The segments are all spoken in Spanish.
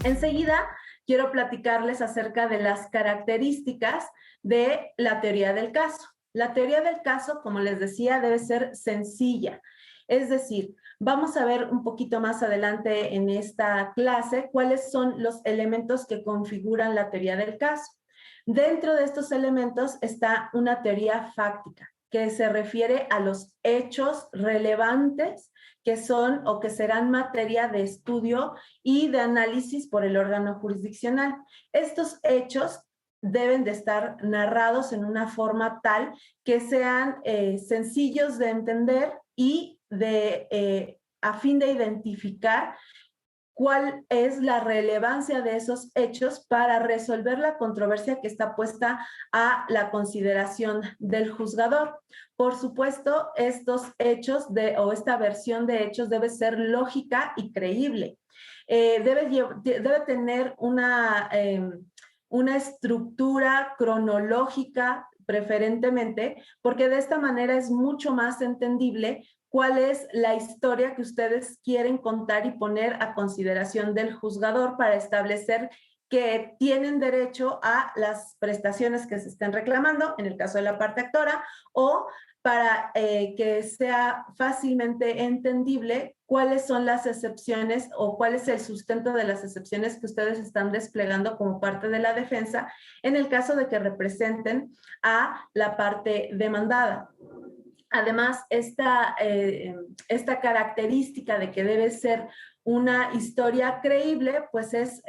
Enseguida, quiero platicarles acerca de las características de la teoría del caso. La teoría del caso, como les decía, debe ser sencilla. Es decir, vamos a ver un poquito más adelante en esta clase cuáles son los elementos que configuran la teoría del caso. Dentro de estos elementos está una teoría fáctica, que se refiere a los hechos relevantes que son o que serán materia de estudio y de análisis por el órgano jurisdiccional. Estos hechos deben de estar narrados en una forma tal que sean sencillos de entender y a fin de identificar cuál es la relevancia de esos hechos para resolver la controversia que está puesta a la consideración del juzgador. Por supuesto, estos hechos o esta versión de hechos debe ser lógica y creíble. Debe tener una estructura cronológica preferentemente, porque de esta manera es mucho más entendible cuál es la historia que ustedes quieren contar y poner a consideración del juzgador para establecer que tienen derecho a las prestaciones que se estén reclamando, en el caso de la parte actora, o para que sea fácilmente entendible cuáles son las excepciones o cuál es el sustento de las excepciones que ustedes están desplegando como parte de la defensa en el caso de que representen a la parte demandada. Además, esta característica de que debe ser una historia creíble, pues es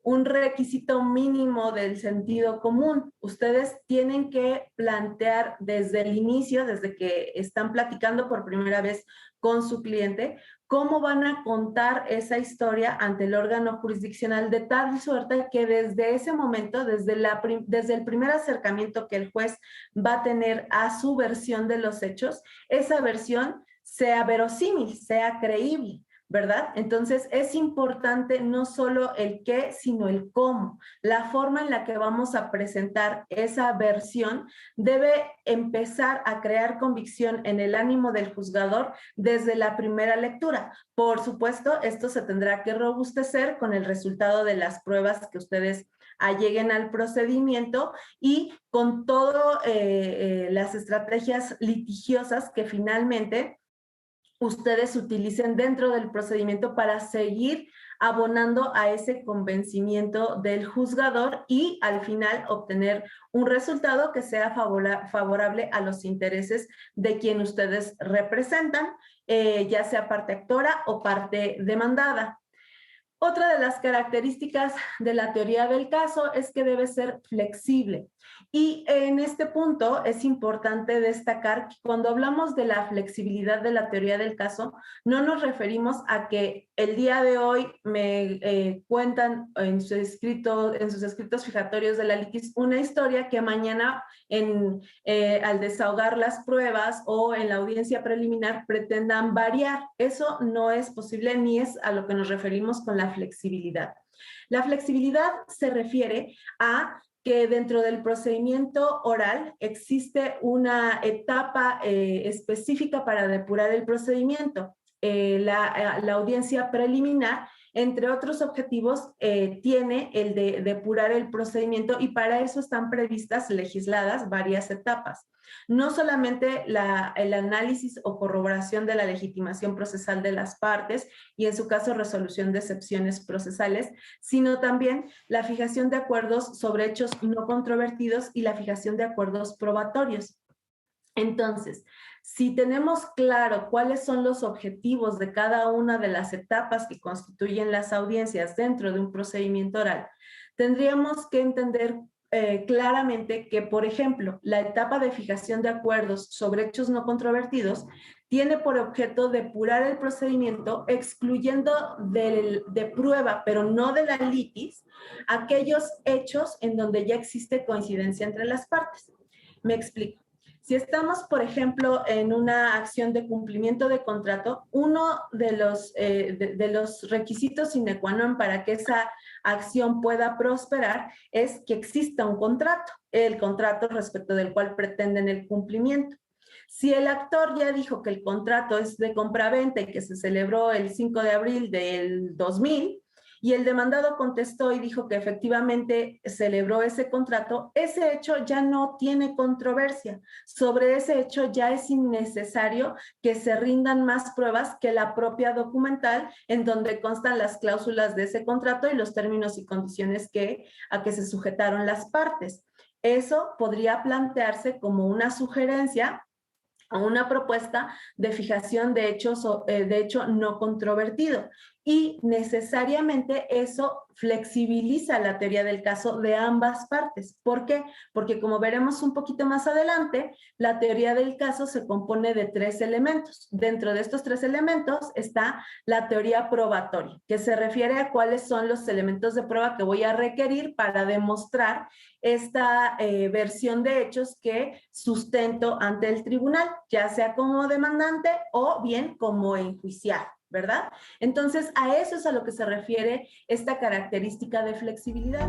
un requisito mínimo del sentido común. Ustedes tienen que plantear desde el inicio, desde que están platicando por primera vez con su cliente, cómo van a contar esa historia ante el órgano jurisdiccional de tal suerte que desde ese momento, desde el primer acercamiento que el juez va a tener a su versión de los hechos, esa versión sea verosímil, sea creíble, ¿verdad? Entonces es importante no solo el qué, sino el cómo. La forma en la que vamos a presentar esa versión debe empezar a crear convicción en el ánimo del juzgador desde la primera lectura. Por supuesto, esto se tendrá que robustecer con el resultado de las pruebas que ustedes alleguen al procedimiento y con todas las estrategias litigiosas que finalmente ustedes utilicen dentro del procedimiento para seguir abonando a ese convencimiento del juzgador y al final obtener un resultado que sea favorable a los intereses de quien ustedes representan, ya sea parte actora o parte demandada. Otra de las características de la teoría del caso es que debe ser flexible. Y en este punto es importante destacar que cuando hablamos de la flexibilidad de la teoría del caso, no nos referimos a que el día de hoy me cuentan en sus escritos fijatorios de la litis una historia que mañana al desahogar las pruebas o en la audiencia preliminar pretendan variar. Eso no es posible ni es a lo que nos referimos con la flexibilidad. La flexibilidad se refiere a que dentro del procedimiento oral existe una etapa específica para depurar el procedimiento. La audiencia preliminar, entre otros objetivos, tiene el de depurar el procedimiento y para eso están previstas, legisladas, varias etapas. No solamente el análisis o corroboración de la legitimación procesal de las partes y en su caso resolución de excepciones procesales, sino también la fijación de acuerdos sobre hechos no controvertidos y la fijación de acuerdos probatorios. Entonces, si tenemos claro cuáles son los objetivos de cada una de las etapas que constituyen las audiencias dentro de un procedimiento oral, tendríamos que entender claramente que, por ejemplo, la etapa de fijación de acuerdos sobre hechos no controvertidos tiene por objeto depurar el procedimiento excluyendo de prueba, pero no de la litis, aquellos hechos en donde ya existe coincidencia entre las partes. Me explico. Si estamos, por ejemplo, en una acción de cumplimiento de contrato, uno de los requisitos sine qua non para que esa acción pueda prosperar es que exista un contrato, el contrato respecto del cual pretenden el cumplimiento. Si el actor ya dijo que el contrato es de compraventa y que se celebró el 5 de abril del 2000, y el demandado contestó y dijo que efectivamente celebró ese contrato, ese hecho ya no tiene controversia. Sobre ese hecho ya es innecesario que se rindan más pruebas que la propia documental en donde constan las cláusulas de ese contrato y los términos y condiciones a que se sujetaron las partes. Eso podría plantearse como una sugerencia a una propuesta de fijación de hecho no controvertido. Y necesariamente eso flexibiliza la teoría del caso de ambas partes. ¿Por qué? Porque como veremos un poquito más adelante, la teoría del caso se compone de 3 elementos. Dentro de estos 3 elementos está la teoría probatoria, que se refiere a cuáles son los elementos de prueba que voy a requerir para demostrar esta versión de hechos que sustento ante el tribunal, ya sea como demandante o bien como enjuiciado, ¿verdad? Entonces, a eso es a lo que se refiere esta característica de flexibilidad.